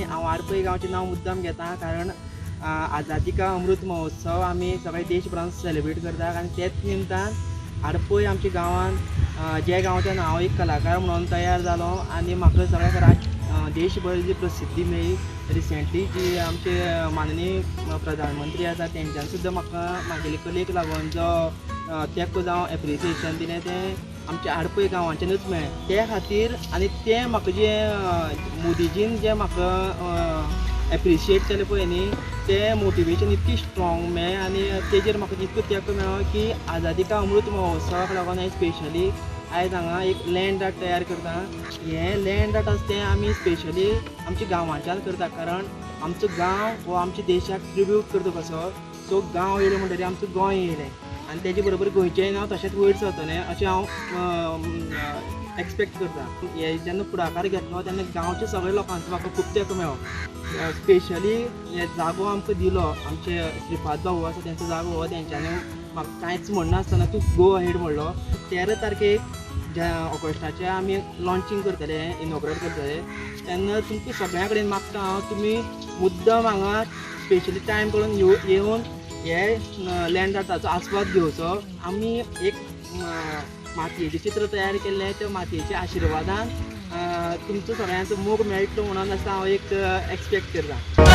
हांव आडपय गांवचें नांव मुद्दाम घेता कारण आझादी का अमृत महोत्सव आमी सगळे देशभरान सेलिब्रेट करतात आनी तेच निमतान आडपय आमच्या गांवांत जे गांवच्यान हांव एक कलाकार म्हणून तयार जालो आनी म्हाका सगळ्याक देशभर जी प्रसिद्धी मेळ्ळी रिसेंटली जी आमचे माननीय प्रधानमंत्री आसा तेंच्यान सुद्दां म्हाका म्हागेले कलेक लागून जो तेंको जावं एप्रिसिएशन दिलें तें आमच्या आडपय गांवांच्यानूच मेळ्ळें ते खातीर आनी तें म्हाका जें मोदीजीन जें म्हाका एप्रिशिएट केलें पळय न्ही तें मोटिवेशन इतकी स्ट्रॉंग मेळ्ळें आनी तेजेर म्हाका इतको तेंको मेळ्ळो की आझादी का अमृत महोत्सवाक लागून हांवें स्पेशली आयज हांगा एक लँड आर्ट तयार करता हें लँड आर्ट आसा तें आमी स्पेशली आमच्या गांवांच्यान करता कारण आमचो गांव हो आमच्या देशाक ट्रिब्यूट करता कसो सो गांव येयलो म्हणटकीर आमचो गोंय येयलें आनी तेजे बरोबर गोंयचेंय नांव तशेंच वयर सरतलें अशें हांव एक्सपेक्ट करता हे जेन्ना फुडाकार घेतलो तेन्ना गांवच्या सगळ्या लोकांचो म्हाका खूब तेंको मेळ्ळो स्पेशली हे जागो आमकां दिलो आमचे श्रीपाद भाऊ आसा तेंचो जागो हो तेंच्यांनी म्हाका कांयच म्हणनासतना तूं गो अहेड म्हणलो 13 तारखेक ज्या ऑगस्टाचे आमी लॉन्चिंग करतले इनॉग्रेट करतले तेन्ना तुमकां सगळ्यां कडेन मागता हांव तुमी मुद्दम हांगा स्पेशली टायम काडून येवन हे लँड आर्टाचो आस्वाद घेवचो आमी एक मातयेचें चित्र तयार केल्लें त्या मातयेच्या आशिर्वादान तुमचो सगळ्यांचो मोग मेळटलो म्हणून आसा हांव एक एक्सपेक्ट करता.